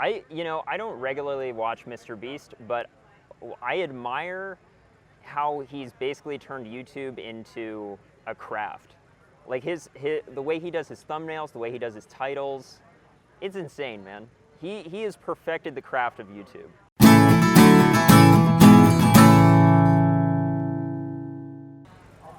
I don't regularly watch Mr. Beast, but I admire how he's basically turned YouTube into a craft. Like the way he does his thumbnails, the way he does his titles, it's insane, man. He has perfected the craft of YouTube.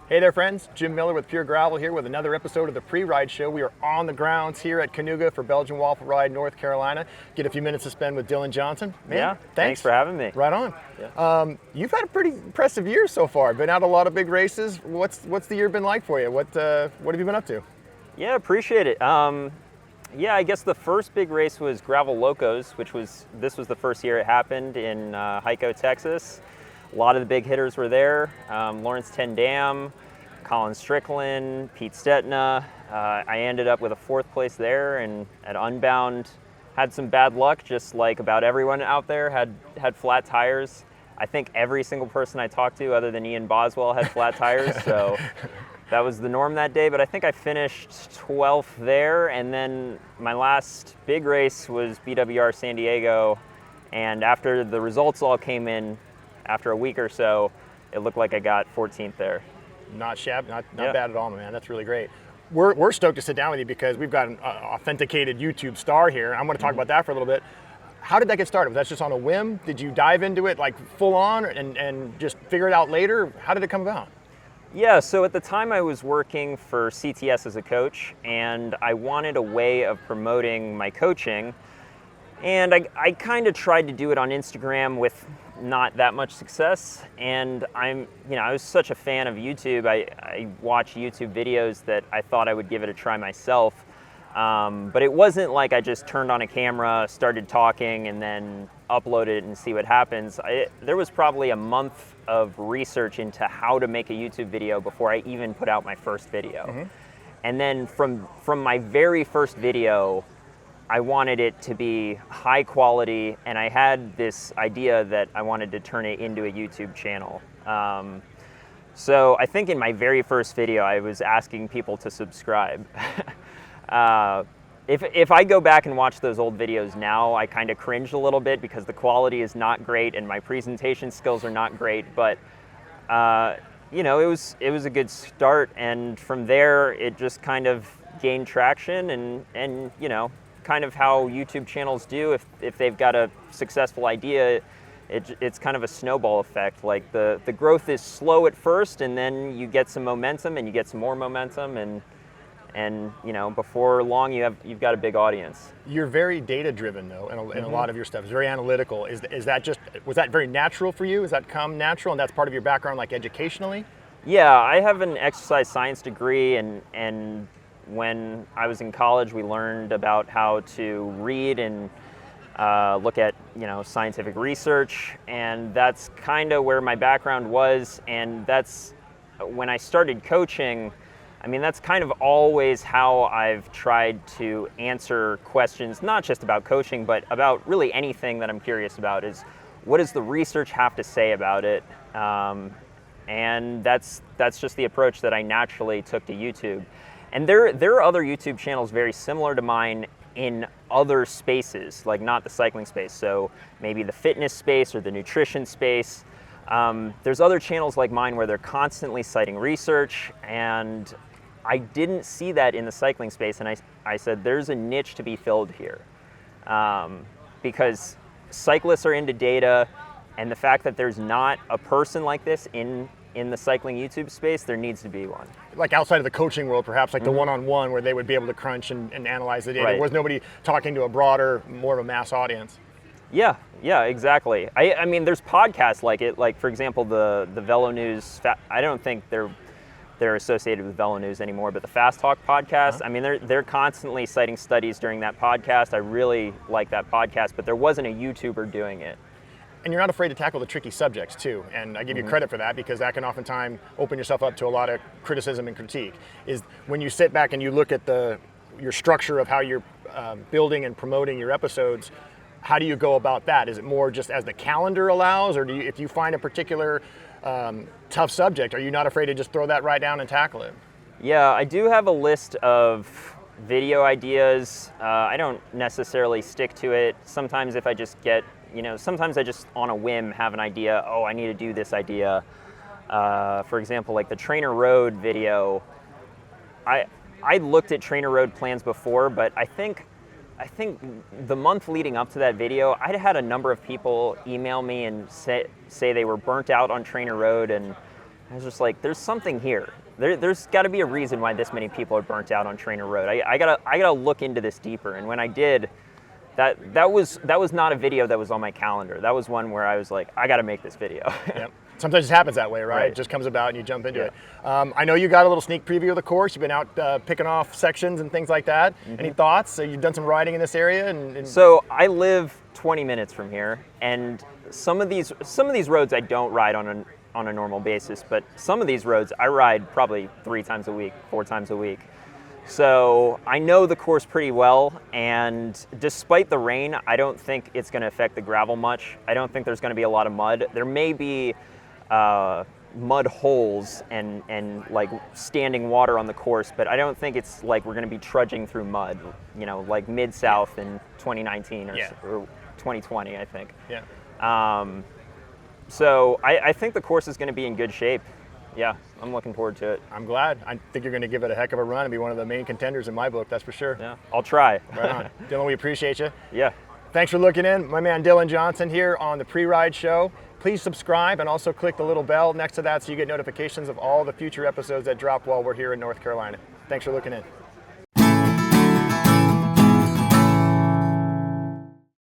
Hey there, friends. Jim Miller with Pure Gravel here with another episode of the Pre-Ride Show. We are on the grounds here at Kanuga for Belgian Waffle Ride, North Carolina. Get a few minutes to spend with Dylan Johnson. Man, yeah, thanks for having me. Right on. Yeah. You've had a pretty impressive year so far. Been out a lot of big races. What's the year been like for you? What have you been up to? Yeah, appreciate it. Yeah, I guess the first big race was Gravel Locos, this was the first year it happened in Hico, Texas. A lot of the big hitters were there. Lawrence Ten Dam, Colin Strickland, Pete Stetina. I ended up with a 4th place there, and at Unbound had some bad luck, just like about everyone out there had flat tires. I think every single person I talked to other than Ian Boswell had flat tires, so that was the norm that day. But I think I finished 12th there, and then my last big race was BWR San Diego, and after the results all came in, after a week or so, it looked like I got 14th there. Not bad at all, man. That's really great. We're stoked to sit down with you because we've got an authenticated YouTube star here. I'm going to talk about that for a little bit. How did that get started? Was that just on a whim? Did you dive into it like full on and just figure it out later? How did it come about? Yeah, so at the time I was working for CTS as a coach, and I wanted a way of promoting my coaching. And I kind of tried to do it on Instagram with not that much success. And I was such a fan of YouTube. I watched YouTube videos that I thought I would give it a try myself. But it wasn't like I just turned on a camera, started talking, and then uploaded it and see what happens. There was probably a month of research into how to make a YouTube video before I even put out my first video. Mm-hmm. And then from my very first video, I wanted it to be high quality, and I had this idea that I wanted to turn it into a YouTube channel. So I think in my very first video, I was asking people to subscribe. If I go back and watch those old videos now, I kind of cringe a little bit because the quality is not great and my presentation skills are not great. But it was a good start, and from there it just kind of gained traction, and kind of how YouTube channels do. If they've got a successful idea, it's kind of a snowball effect. Like the growth is slow at first, and then you get some momentum, and you get some more momentum, and before long you've got a big audience. You're very data driven though, and a lot of your stuff is very analytical. Was that very natural for you? Has that come natural, and that's part of your background, like educationally? Yeah, I have an exercise science degree, and when I was in college, we learned about how to read and look at scientific research, and that's kind of where my background was. And that's when I started coaching. I mean, that's kind of always how I've tried to answer questions, not just about coaching, but about really anything that I'm curious about. Is what does the research have to say about it? And that's just the approach that I naturally took to YouTube. And there are other YouTube channels very similar to mine in other spaces, like not the cycling space, so maybe the fitness space or the nutrition space. There's other channels like mine where they're constantly citing research, and I didn't see that in the cycling space, and I said there's a niche to be filled here. Because cyclists are into data, and the fact that there's not a person like this in the cycling YouTube space, there needs to be one. Like outside of the coaching world, perhaps, like the one-on-one where they would be able to crunch and analyze the data. Right. There was nobody talking to a broader, more of a mass audience. Yeah, exactly. I mean, there's podcasts like it. Like, for example, the Velo News, I don't think they're associated with Velo News anymore, but the Fast Talk podcast, I mean, they're constantly citing studies during that podcast. I really like that podcast, but there wasn't a YouTuber doing it. And you're not afraid to tackle the tricky subjects too, and I give you credit for that, because that can oftentimes open yourself up to a lot of criticism and critique. Is when you sit back and you look at your structure of how you're building and promoting your episodes, how do you go about that? Is it more just as the calendar allows, or if you find a particular tough subject, are you not afraid to just throw that right down and tackle it? Yeah, I do have a list of video ideas. I don't necessarily stick to it. Sometimes if I just get, sometimes I just on a whim have an idea, oh, I need to do this idea. For example, like the Trainer Road video, I looked at Trainer Road plans before, but I think the month leading up to that video, I'd had a number of people email me and say they were burnt out on Trainer Road, and I was just like, there's something here. There's got to be a reason why this many people are burnt out on Trainer Road. I gotta look into this deeper. And when I did, that was not a video that was on my calendar. That was one where I was like, I got to make this video. Yep. Sometimes it happens that way, right? It just comes about and you jump into it. I know you got a little sneak preview of the course. You've been out picking off sections and things like that. Any thoughts? So you've done some riding in this area? And So I live 20 minutes from here, and some of these roads I don't ride on a normal basis, but some of these roads I ride probably 3 times a week, 4 times a week. So I know the course pretty well, and despite the rain, I don't think it's going to affect the gravel much. I don't think there's going to be a lot of mud. There may be mud holes and like standing water on the course, but I don't think it's like we're going to be trudging through mud, like Mid-South in 2019 or 2020, I think. Yeah. So I think the course is going to be in good shape. Yeah, I'm looking forward to it. I'm glad. I think you're going to give it a heck of a run and be one of the main contenders in my book, that's for sure. Yeah, I'll try. Right on. Dylan, we appreciate you. Yeah. Thanks for looking in. My man Dylan Johnson here on the Pre-Ride Show. Please subscribe and also click the little bell next to that so you get notifications of all the future episodes that drop while we're here in North Carolina. Thanks for looking in.